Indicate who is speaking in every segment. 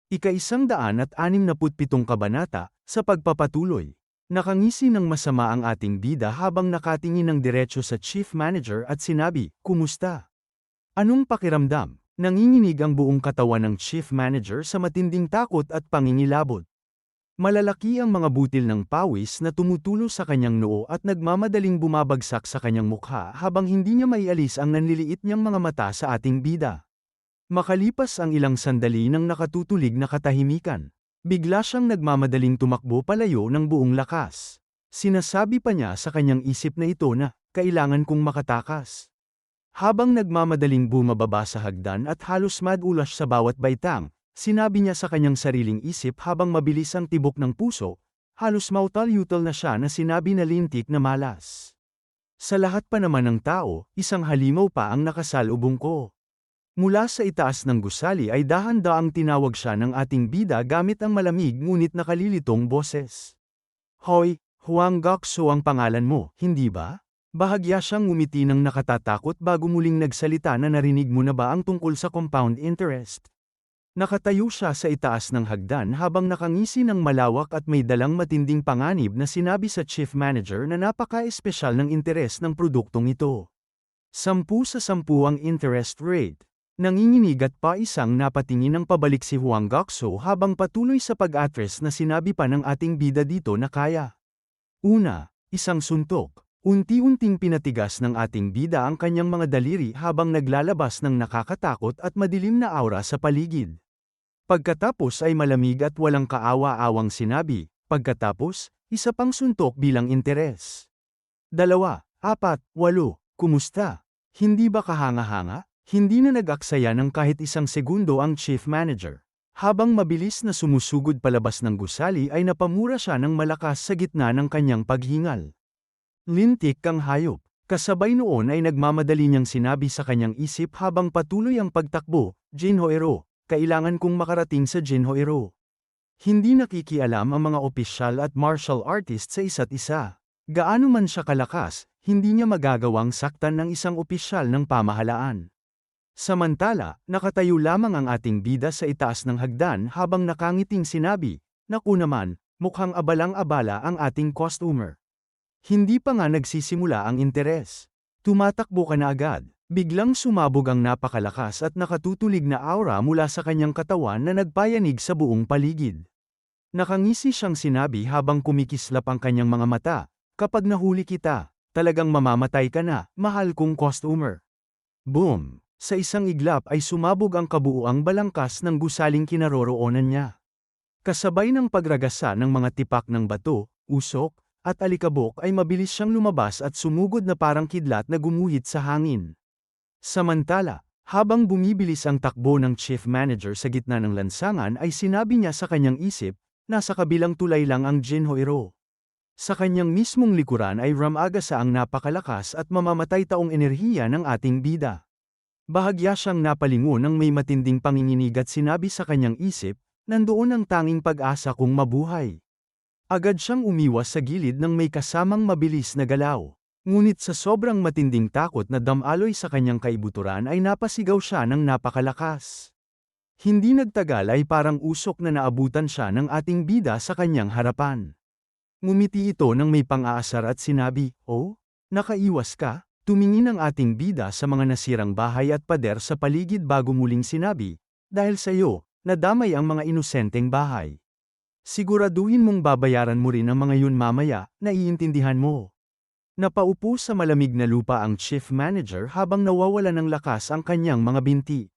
Speaker 1: Ika-167 kabanata, sa pagpapatuloy. Nakangisi ng masama ang ating bida habang nakatingin ng diretso sa chief manager at sinabi, "Kumusta? Anong pakiramdam?" Nanginginig ang buong katawan ng chief manager sa matinding takot at pangingilabot. Malalaki ang mga butil ng pawis na tumutulo sa kanyang noo at nagmamadaling bumabagsak sa kanyang mukha habang hindi niya maialis ang nanliliit niyang mga mata sa ating bida. Makalipas ang ilang sandali ng nakatutulig na katahimikan, bigla siyang nagmamadaling tumakbo palayo ng buong lakas. Sinasabi pa niya sa kanyang isip na ito na, "Kailangan kong makatakas." Habang nagmamadaling bumababa sa hagdan at halos madulas sa bawat baitang, sinabi niya sa kanyang sariling isip habang mabilis ang tibok ng puso, halos mautal-yutal na siya na sinabi na lintik na malas. Sa lahat pa naman ng tao, isang halimaw pa ang nakasalubong ko. Mula sa itaas ng gusali ay dahan-daang tinawag siya ng ating bida gamit ang malamig ngunit nakalilitong boses. "Hoy, Huang Gokso ang pangalan mo, hindi ba?" Bahagya siyang ngumiti ng nakatatakot bago muling nagsalita na, "Narinig mo na ba ang tungkol sa compound interest?" Nakatayo siya sa itaas ng hagdan habang nakangisi ng malawak at may dalang matinding panganib na sinabi sa chief manager na napaka-espesyal ng interes ng produktong ito. 10% ang interest rate. Nanginginig at paisang napatingin ng pabalik si Huang Gokso habang patuloy sa pag-address na sinabi pa ng ating bida dito na kaya. Una, isang suntok. Unti-unting pinatigas ng ating bida ang kanyang mga daliri habang naglalabas ng nakakatakot at madilim na aura sa paligid. Pagkatapos ay malamig at walang kaawa-awang sinabi, "Pagkatapos, isa pang suntok bilang interes. 2, 4, 8, kumusta? Hindi ba kahanga-hanga?" Hindi na nag-aksaya ng kahit isang segundo ang chief manager. Habang mabilis na sumusugod palabas ng gusali ay napamura siya ng malakas sa gitna ng kanyang paghingal. "Lintik kang hayop." Kasabay noon ay nagmamadali niyang sinabi sa kanyang isip habang patuloy ang pagtakbo, "Jinhoero, kailangan kong makarating sa Jinhoero." Hindi nakikialam ang mga opisyal at martial artist sa isa't isa. Gaano man siya kalakas, hindi niya magagawang saktan ng isang opisyal ng pamahalaan. Samantala, nakatayo lamang ang ating bida sa itaas ng hagdan habang nakangiting sinabi, "Naku naman, mukhang abalang-abala ang ating customer. Hindi pa nga nagsisimula ang interes. Tumatakbo ka na agad." Biglang sumabog ang napakalakas at nakatutulig na aura mula sa kanyang katawan na nagpayanig sa buong paligid. Nakangisi siyang sinabi habang kumikislap ang kanyang mga mata, "Kapag nahuli kita, talagang mamamatay ka na, mahal kong customer." Boom! Sa isang iglap ay sumabog ang kabuuang balangkas ng gusaling kinaroroonan niya. Kasabay ng pagragasa ng mga tipak ng bato, usok, at alikabok ay mabilis siyang lumabas at sumugod na parang kidlat na gumuhit sa hangin. Samantala, habang bumibilis ang takbo ng chief manager sa gitna ng lansangan ay sinabi niya sa kanyang isip, "Nasa kabilang tulay lang ang Jinhoero." Sa kanyang mismong likuran ay ramagasa ang napakalakas at mamamatay taong enerhiya ng ating bida. Bahagya siyang napalingon ng may matinding panginginig at sinabi sa kanyang isip, "Nandoon ang tanging pag-asa kong mabuhay." Agad siyang umiwas sa gilid ng may kasamang mabilis na galaw. Ngunit sa sobrang matinding takot na damaloy sa kanyang kaibuturan ay napasigaw siya ng napakalakas. Hindi nagtagal ay parang usok na naabutan siya ng ating bida sa kanyang harapan. Ngumiti ito ng may pang-aasar at sinabi, "Oh, nakaiwas ka?" Tumingin ang ating bida sa mga nasirang bahay at pader sa paligid bago muling sinabi, "Dahil sa iyo, nadamay ang mga inosenteng bahay. Siguraduhin mong babayaran mo rin ang mga yun mamaya, naiintindihan mo." Napaupo sa malamig na lupa ang chief manager habang nawawala ng lakas ang kanyang mga binti.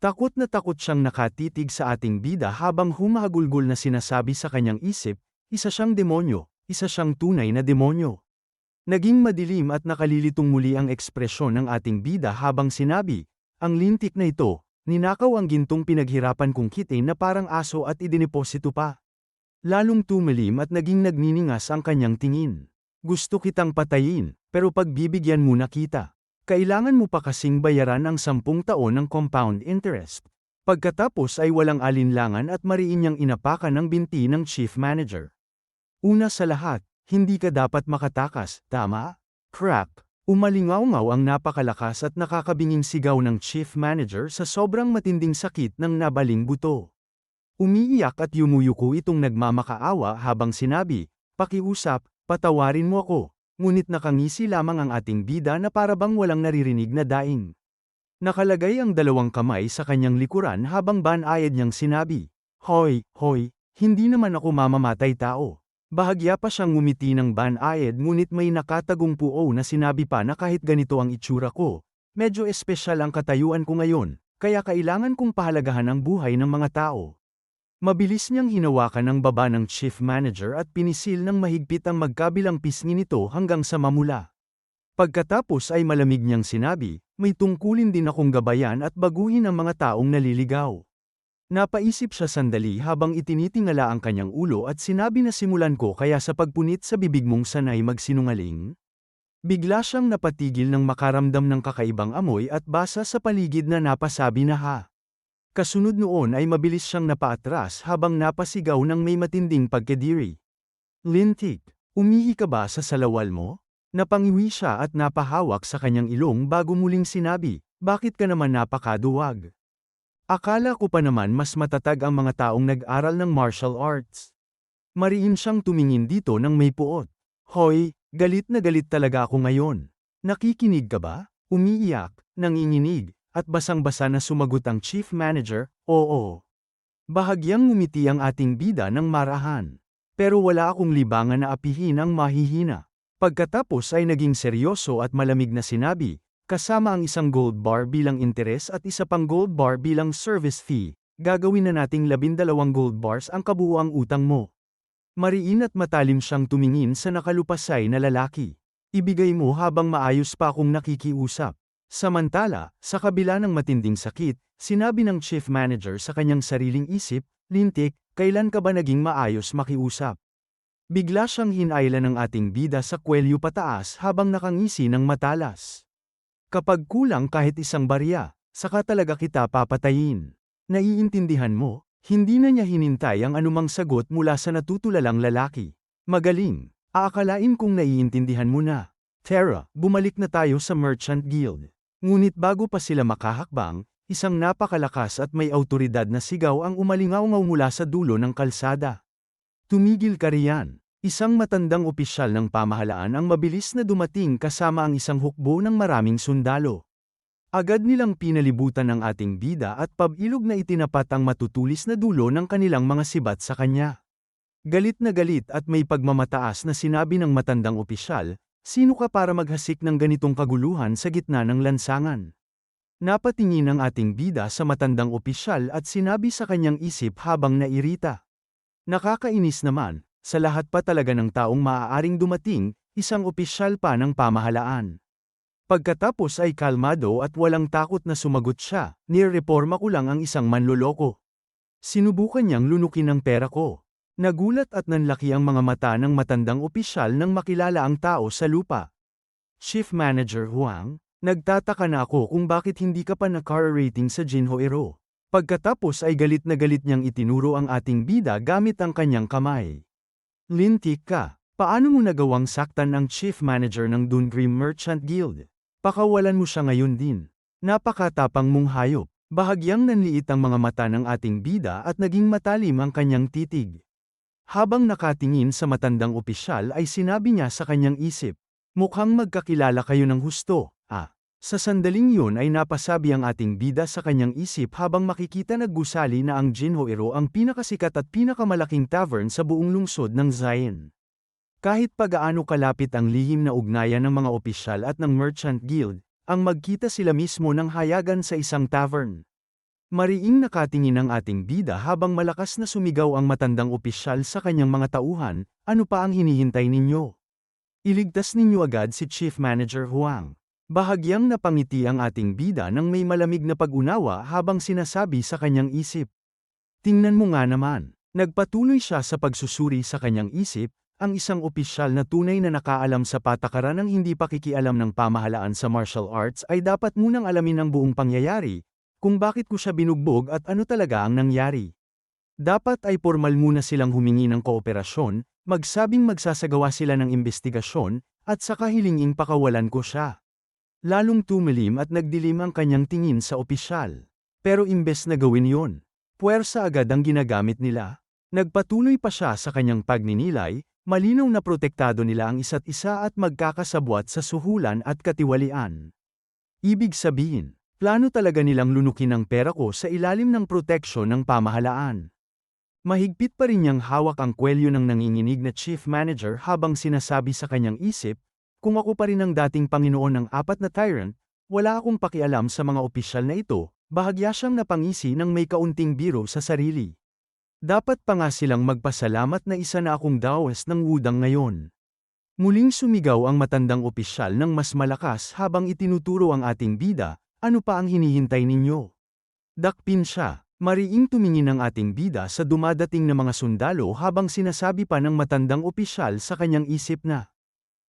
Speaker 1: Takot siyang nakatitig sa ating bida habang humahagulgol na sinasabi sa kanyang isip, "Isa siyang demonyo, isa siyang tunay na demonyo." Naging madilim at nakalilitong muli ang ekspresyon ng ating bida habang sinabi, "Ang lintik na ito, ninakaw ang gintong pinaghirapan kong kitain na parang aso at idineposito pa." Lalong tumalim at naging nagniningas ang kanyang tingin. "Gusto kitang patayin, pero pagbibigyan muna kita. Kailangan mo pa kasing bayaran ang 10 taon ng compound interest." Pagkatapos ay walang alinlangan at mariin niyang inapakan ang binti ng chief manager. "Una sa lahat, hindi ka dapat makatakas, tama?" Crack! Umalingaw-ngaw ang napakalakas at nakakabinging sigaw ng chief manager sa sobrang matinding sakit ng nabaling buto. Umiiyak at yumuyuko itong nagmamakaawa habang sinabi, "Pakiusap, patawarin mo ako." Ngunit nakangisi lamang ang ating bida na parabang walang naririnig na daing. Nakalagay ang dalawang kamay sa kanyang likuran habang banayad niyang sinabi, "Hoy, hoy, hindi naman ako mamamatay tao." Bahagya pa siyang ngumiti ng banayad ngunit may nakatagong puo na sinabi pa na kahit ganito ang itsura ko, medyo espesyal ang katayuan ko ngayon, kaya kailangan kong pahalagahan ang buhay ng mga tao. Mabilis niyang hinawakan ang baba ng chief manager at pinisil ng mahigpit ang magkabilang pisngi nito hanggang sa mamula. Pagkatapos ay malamig niyang sinabi, "May tungkulin din akong gabayan at baguhin ang mga taong naliligaw." Napaisip siya sandali habang itinitingala ang kanyang ulo at sinabi na simulan ko kaya sa pagpunit sa bibig mong sanay magsinungaling. Bigla siyang napatigil nang makaramdam ng kakaibang amoy at basa sa paligid na napasabi na ha. Kasunod noon ay mabilis siyang napaatras habang napasigaw ng may matinding pagkediri. "Lintik, umihi ka ba sa salawal mo?" Napangiwi siya at napahawak sa kanyang ilong bago muling sinabi, "Bakit ka naman napakaduwag? Akala ko pa naman mas matatag ang mga taong nag-aral ng martial arts." Mariin siyang tumingin dito ng may puot. "Hoy, galit na galit talaga ako ngayon. Nakikinig ka ba?" Umiiyak, nanginginig, at basang-basa na sumagot ang chief manager, "Oo." Bahagyang ngumiti ang ating bida ng marahan. Pero wala akong libangan na apihin ang mahihina. Pagkatapos ay naging seryoso at malamig na sinabi, "Kasama ang isang gold bar bilang interes at isa pang gold bar bilang service fee, gagawin na nating 12 gold bars ang kabuuang utang mo." Mariin at matalim siyang tumingin sa nakalupasay na lalaki. "Ibigay mo habang maayos pa akong nakikiusap." Samantala, sa kabila ng matinding sakit, sinabi ng chief manager sa kanyang sariling isip, "Lintik, kailan ka ba naging maayos makiusap?" Bigla siyang hinailan ng ating bida sa kwelyo pataas habang nakangisi ng matalas. "Kapag kulang kahit isang barya, saka talaga kita papatayin. Naiintindihan mo?" Hindi na niya hinintay ang anumang sagot mula sa natutulalang lalaki. "Magaling, aakalain kong naiintindihan mo na. Tara, bumalik na tayo sa Merchant Guild." Ngunit bago pa sila makahakbang, isang napakalakas at may awtoridad na sigaw ang umalingaw-ngaw mula sa dulo ng kalsada. "Tumigil ka riyan!" Isang matandang opisyal ng pamahalaan ang mabilis na dumating kasama ang isang hukbo ng maraming sundalo. Agad nilang pinalibutan ang ating bida at pabilog na itinapat ang matutulis na dulo ng kanilang mga sibat sa kanya. Galit na galit at may pagmamataas na sinabi ng matandang opisyal, "Sino ka para maghasik ng ganitong kaguluhan sa gitna ng lansangan?" Napatingin ang ating bida sa matandang opisyal at sinabi sa kanyang isip habang nairita, "Nakakainis naman, sa lahat pa talaga ng taong maaaring dumating, isang opisyal pa ng pamahalaan." Pagkatapos ay kalmado at walang takot na sumagot siya, "Nireporma ko lang ang isang manloloko. Sinubukan niyang lunukin ang pera ko." Nagulat at nanlaki ang mga mata ng matandang opisyal nang makilala ang tao sa lupa. "Chief Manager Huang, nagtataka na ako kung bakit hindi ka pa na-car rating sa Jinhoero." Pagkatapos ay galit na galit niyang itinuro ang ating bida gamit ang kanyang kamay. "Lintik ka, paano mo nagawang saktan ang Chief Manager ng Dungrim Merchant Guild? Pakawalan mo siya ngayon din. Napakatapang mong hayop." Bahagyang nanliit ang mga mata ng ating bida at naging matalim ang kanyang titig. Habang nakatingin sa matandang opisyal ay sinabi niya sa kanyang isip, "Mukhang magkakilala kayo ng husto, ah." Sa sandaling yun ay napasabi ang ating bida sa kanyang isip habang makikita naggusali na ang Jinhoero ang pinakasikat at pinakamalaking tavern sa buong lungsod ng Zion. Kahit pagaano kalapit ang lihim na ugnayan ng mga opisyal at ng Merchant Guild, ang magkita sila mismo ng hayagan sa isang tavern. Mariing nakatingin ang ating bida habang malakas na sumigaw ang matandang opisyal sa kanyang mga tauhan, "Ano pa ang hinihintay ninyo? Iligtas ninyo agad si Chief Manager Huang." Bahagyang napangiti ang ating bida nang may malamig na pag-unawa habang sinasabi sa kanyang isip, "Tingnan mo nga naman." Nagpatuloy siya sa pagsusuri sa kanyang isip, ang isang opisyal na tunay na nakaalam sa patakaran ng hindi pakikialam ng pamahalaan sa martial arts ay dapat munang alamin ang buong pangyayari, kung bakit ko siya binugbog at ano talaga ang nangyari. Dapat ay formal muna silang humingi ng kooperasyon, magsabing magsasagawa sila ng investigasyon, at saka hilinging pakawalan ko siya. Lalong tumilim at nagdilim ang kanyang tingin sa opisyal. Pero imbes na gawin yon, Puwersa agad ang ginagamit nila. Nagpatuloy pa siya sa kanyang pagninilay, malinaw na protektado nila ang isa't isa at magkakasabwat sa suhulan at katiwalian. Ibig sabihin, plano talaga nilang lunukin ang pera ko sa ilalim ng proteksyon ng pamahalaan. Mahigpit pa rin niyang hawak ang kwelyo ng nanginginig na chief manager habang sinasabi sa kanyang isip, kung ako pa rin ang dating Panginoon ng apat na tyrant, wala akong pakialam sa mga opisyal na ito, bahagya siyang napangisi ng may kaunting biro sa sarili. Dapat pa nga silang magpasalamat na isa na akong dawes ng wudang ngayon. Muling sumigaw ang matandang opisyal ng mas malakas habang itinuturo ang ating bida, ano pa ang hinihintay ninyo? Dakpin siya. Mariing tumingin ang ating bida sa dumadating na mga sundalo habang sinasabi pa ng matandang opisyal sa kanyang isip na,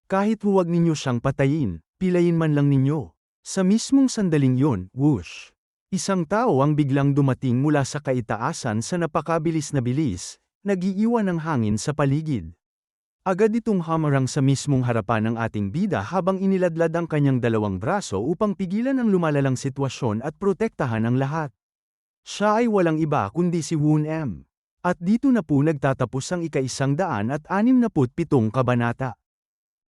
Speaker 1: kahit huwag ninyo siyang patayin, pilayin man lang ninyo. Sa mismong sandaling yon, whoosh! Isang tao ang biglang dumating mula sa kaitaasan sa napakabilis na bilis, nag-iiwan ng hangin sa paligid. Agad itong hamarang sa mismong harapan ng ating bida habang iniladlad ang kanyang dalawang braso upang pigilan ang lumalalang sitwasyon at protektahan ang lahat. Siya ay walang iba kundi si Woon M. At dito na po nagtatapos ang ika-167 kabanata.